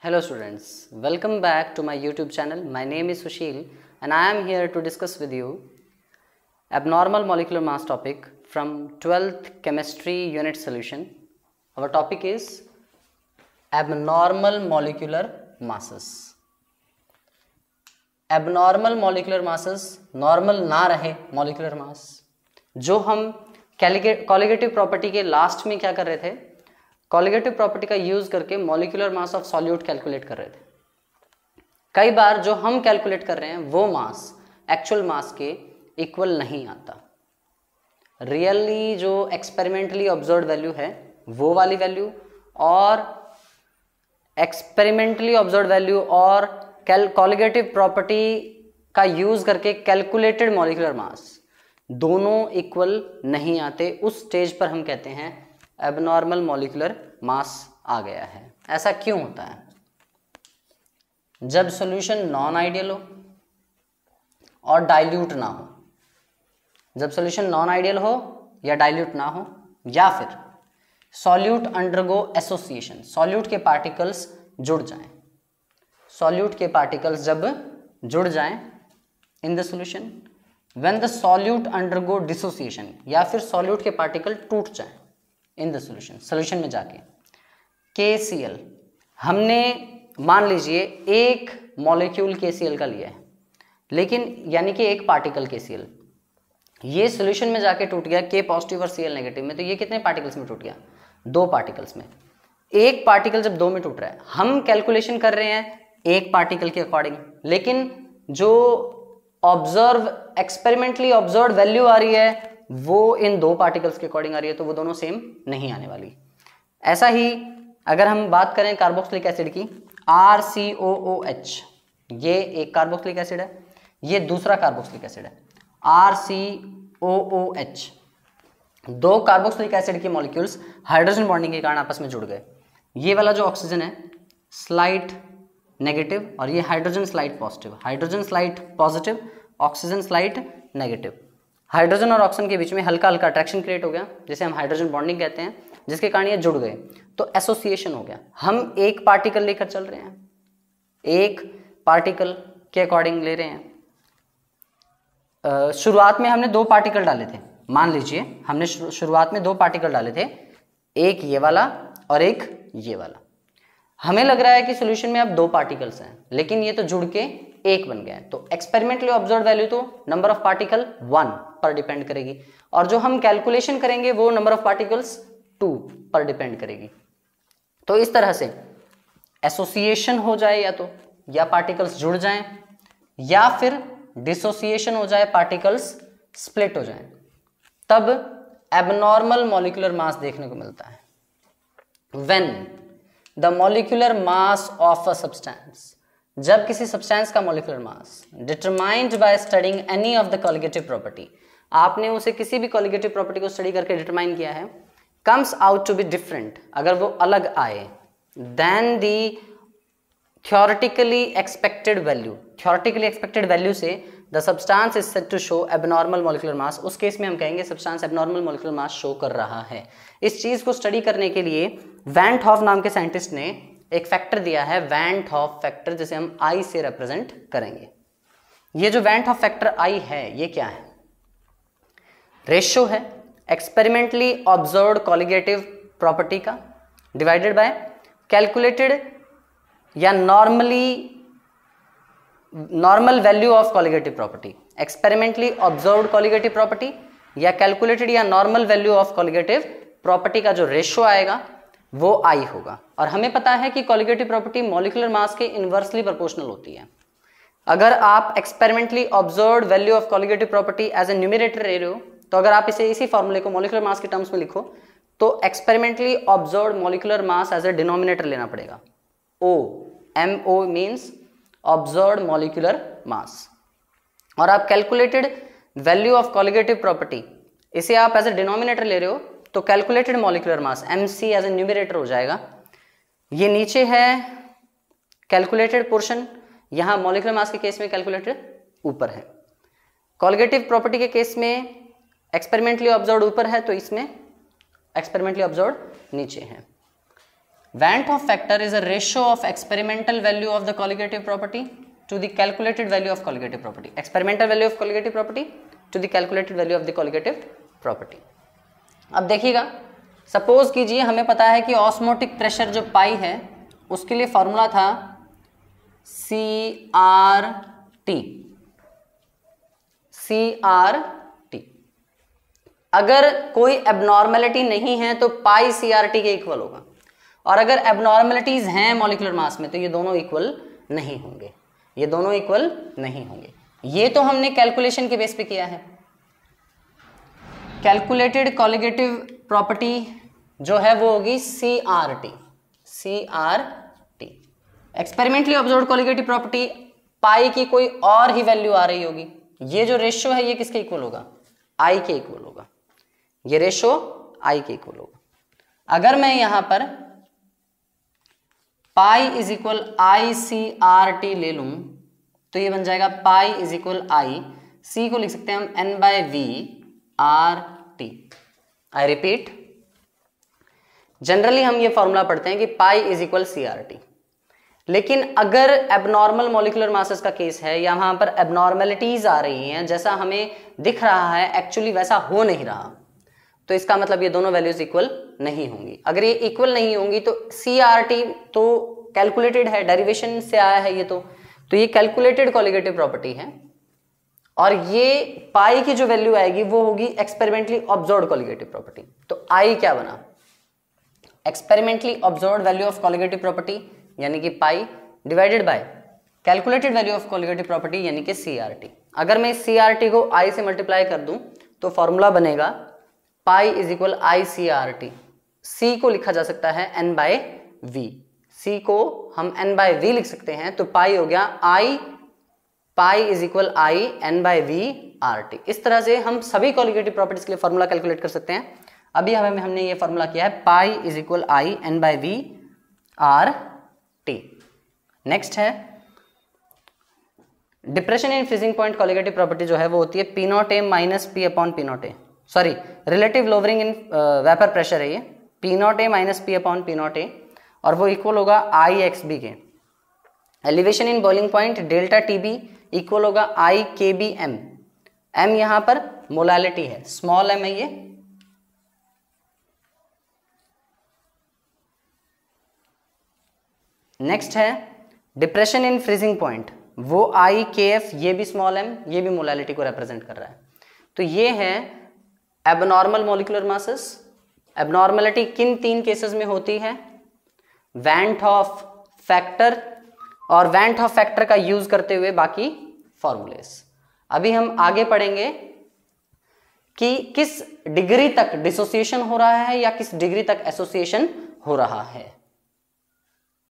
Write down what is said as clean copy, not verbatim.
Hello students, welcome back to my YouTube channel. My name is Sushil and I am here to discuss with you abnormal molecular mass topic from 12th chemistry unit solution. Our topic is abnormal molecular masses. Abnormal molecular masses, normal ना रहे molecular mass, जो हम colligative property के last में क्या कर रहे थे, कॉलिगेटिव प्रॉपर्टी का यूज करके molecular mass of solute calculate कर रहे थे। कई बार जो हम कैलकुलेट कर रहे हैं वो मास एक्चुअल मास के इक्वल नहीं आता। रियली जो एक्सपेरिमेंटली ऑब्जर्व्ड वैल्यू है वो वाली वैल्यू और एक्सपेरिमेंटली ऑब्जर्व्ड वैल्यू और कॉलिगेटिव प्रॉपर्टी का यूज करके कैलकुलेटेड मॉलिक्यूलर मास दोनों इक्वल नहीं आते। उस स्टेज पर हम कहते हैं एबनॉर्मल मॉलिक्यूलर मास आ गया है। ऐसा क्यों होता है? जब सॉल्यूशन नॉन आइडियल हो और डाइल्यूट ना हो, जब सॉल्यूशन नॉन आइडियल हो या डाइल्यूट ना हो, या फिर सॉल्यूट अंडरगो एसोसिएशन, सॉल्यूट के पार्टिकल्स जुड़ जाएं, सॉल्यूट के पार्टिकल्स जब जुड़ जाएं in the solution, when the solute undergo dissociation, या फिर सॉल्यूट के पार्टिकल टूट जाएं इन द सॉल्यूशन, सॉल्यूशन में जाके KCl, हमने मान लीजिए एक मॉलिक्यूल KCl का लिया है, लेकिन यानी कि एक पार्टिकल KCl ये सॉल्यूशन में जाके टूट गया K पॉजिटिव और Cl नेगेटिव में, तो ये कितने पार्टिकल्स में टूट गया? 2 पार्टिकल्स में। एक पार्टिकल जब 2 में टूट रहा है, हम कैलकुलेशन कर रहे हैं एक पार्टिकल के अकॉर्डिंग, लेकिन जो ऑब्जर्व एक्सपेरिमेंटली ऑब्जर्व वैल्यू आ रही है वो इन 2 पार्टिकल्स के अकॉर्डिंग आ रही है, तो वो दोनों सेम नहीं आने वाली। ऐसा ही अगर हम बात करें कार्बोक्सिलिक एसिड की, RCOOH, ये एक कार्बोक्सिलिक एसिड है, ये दूसरा कार्बोक्सिलिक एसिड है RCOOH। 2 कार्बोक्सिलिक एसिड के मॉलिक्यूल्स हाइड्रोजन बॉन्डिंग के कारण आपस में जुड़ गए। ये वाला जो ऑक्सीजन है स्लाइट नेगेटिव और ये hydrogen slight positive, hydrogen slight positive, oxygen slight negative. Hydrogen और ऑक्सीजन के बीच में हल्का हल्का अट्रैक्शन क्रिएट हो गया, जिसे हम हाइड्रोजन बॉन्डिंग कहते हैं, जिसके कारण ये जुड़ गए, तो एसोसिएशन हो गया। हम एक पार्टिकल लेकर चल रहे हैं, एक पार्टिकल के अकॉर्डिंग ले रहे हैं। शुरुआत में हमने 2 पार्टिकल डाले थे, मान लीजिए हमने शुरुआत में 2 पार्टिकल डाले थे, एक ये वाला और एक ये वाला। हमें लग रहा है कि सॉल्यूशन में अब 2 पार्टिकल्स हैं, लेकिन ये तो जुड़ के एक बन गया है, तो एक्सपेरिमेंटली ऑब्जर्व वैल्यू तो नंबर ऑफ पार्टिकल 1 पर डिपेंड करेगी, और जो हम कैलकुलेशन करेंगे वो नंबर ऑफ पार्टिकल्स 2 पर डिपेंड करेगी। तो इस तरह से एसोसिएशन हो जाए या पार्टिकल्स जुड़ जाएं, या फिर डिसोसिएशन हो जाए, पार्टिकल्स स्प्लिट हो जाएं, तब एबनॉर्मल मॉलिक्यूलर मास देखने को मिलता है। When the molecular mass of a substance, जब किसी सब्सटेंस का molecular mass determined by studying any of the colligative property, आपने उसे किसी भी कॉलिगेटिव प्रॉपर्टी को स्टडी करके डिटरमाइन किया है, comes out to be different, अगर वो अलग आए, then the theoretically expected value, theoretically expected value से the substance is said to show abnormal molecular mass, उस केस में हम कहेंगे सब्सटेंस एबनॉर्मल मॉलिक्यूलर मास शो कर रहा है। इस चीज को स्टडी करने के लिए वैन हॉफ नाम के साइंटिस्ट ने एक फैक्टर दिया है, वैन हॉफ फैक्टर, जिसे हम I से रिप्रेजेंट करेंगे। ये जो वैन हॉफ फैक्टर I है, ये क्या है? रेशियो है एक्सपेरिमेंटली ऑब्जर्व्ड कॉलिगेटिव प्रॉपर्टी का डिवाइडेड बाय कैलकुलेटेड या normal value of colligative property. Experimentally observed colligative property या कैलकुलेटेड या normal value of colligative property का जो रेशियो आएगा वो I होगा। और हमें पता है कि कॉलिगेटिव प्रॉपर्टी मॉलिक्यूलर मास के इनवर्सली प्रोपोर्शनल होती है। अगर आप experimentally observed value of colligative property as a numerator ले रहे हो, तो अगर आप इसी फॉर्मूले को मॉलिक्यूलर मास के टर्म्स में लिखो तो experimentally observed molecular mass as a denominator लेना पड़ेगा। MO means observed molecular mass, और आप calculated value of colligative property, इसे आप एज ए डिनोमिनेटर ले रहे हो, तो calculated molecular mass MC as a numerator हो जाएगा। ये नीचे है कैलकुलेटेड पोर्शन, यहां मॉलिक्यूलर मास के केस में कैलकुलेटेड ऊपर है। कॉलिगेटिव प्रॉपर्टी के केस में एक्सपेरिमेंटली ऑब्जर्व्ड ऊपर है, तो इसमें एक्सपेरिमेंटली ऑब्जर्व्ड नीचे है। Van 't Hoff factor is a ratio of experimental value of the colligative property to the calculated value of colligative property. Experimental value of colligative property to the calculated value of the colligative property. अब देखिएगा, suppose कीजिए हमें पता है कि osmotic pressure जो पाई है उसके लिए फॉर्मूला था CRT. अगर कोई एबनॉर्मेलिटी नहीं है तो पाई CRT के इक्वल होगा, और अगर एबनॉर्मेलिटीज हैं मॉलिक्यूलर मास में तो ये दोनों इक्वल नहीं होंगे, ये दोनों इक्वल नहीं होंगे। ये तो हमने कैलकुलेशन के बेस पे किया है। कैलकुलेटेड कॉलिगेटिव प्रॉपर्टी जो है वो होगी CRT। Experimentally observed colligative property pi की कोई और ही वैल्यू आ रही होगी। ये जो रेशियो है ये किसके इक्वल होगा? I के इक्वल होगा। ये रेशियो I के इक्वल होगा। अगर मैं यहां पर पाई इज इक्वल ICRT ले लूं तो ये बन जाएगा पाई इज इक्वल I, C को लिख सकते हैं हम N/V/RT। आई रिपीट, जनरली हम ये फॉर्मूला पढ़ते हैं कि पाई इज इक्वल CRT, लेकिन अगर एबनॉर्मल मॉलिक्यूलर मासेस का केस है या वहां पर एबनॉर्मेलिटीज आ रही हैं, जैसा हमें दिख रहा है एक्चुअली वैसा हो नहीं रहा, तो इसका मतलब ये दोनों वैल्यूज इक्वल नहीं होंगी। अगर ये इक्वल नहीं होंगी तो CRT तो कैलकुलेटेड है, डेरिवेशन से आया है ये तो ये कैलकुलेटेड कॉलिगेटिव प्रॉपर्टी है, और ये पाई की जो वैल्यू आएगी वो होगी एक्सपेरिमेंटली ऑब्जर्व्ड कॉलिगेटिव प्रॉपर्टी। तो I क्या बना? Experimentally observed value of colligative property यानी कि पाई divided by calculated value of colligative property यानी कि CRT। अगर मैं CRT को I से मल्टीप्लाई कर दूं तो फॉर्मूला बनेगा पाई इज इक्वल ICRT। C को लिखा जा सकता है N/V, C को हम N/V लिख सकते हैं, तो पाई हो गया पाई इज इक्वल I N/V/RT। इस तरह से हम सभी कॉलिगेटिव प्रॉपर्टीज के लिए फॉर्मूला कैलकुलेट कर सकते हैं। अभी हमने ये फॉर्मूला किया है pi is equal I N/V/RT। Next है depression in freezing point colligative property जो है वो होती है P0A minus P/P0A, sorry relative lowering in vapour pressure है ये P0A माइनस P/P0A, और वो इक्वल होगा IXB के। Elevation in boiling point delta TB equal होगा IKBM। M यहां पर मोलालिटी है, स्मॉल m है ये। नेक्स्ट है डिप्रेशन इन फ्रीजिंग पॉइंट, वो IKF, ये भी स्मॉल m, ये भी मोलालिटी को रिप्रेजेंट कर रहा है। तो ये है एबनॉर्मल मॉलिक्यूलर मासेस। एबनॉर्मेलिटी किन तीन केसेस में होती है? वैन 't हॉफ फैक्टर, और वैन 't हॉफ फैक्टर का यूज करते हुए बाकी फॉर्मूलेस। अभी हम आगे पढ़ेंगे कि किस डिग्री तक डिसोसिएशन हो रहा है या किस डिग्री तक एसोसिएशन हो रहा है।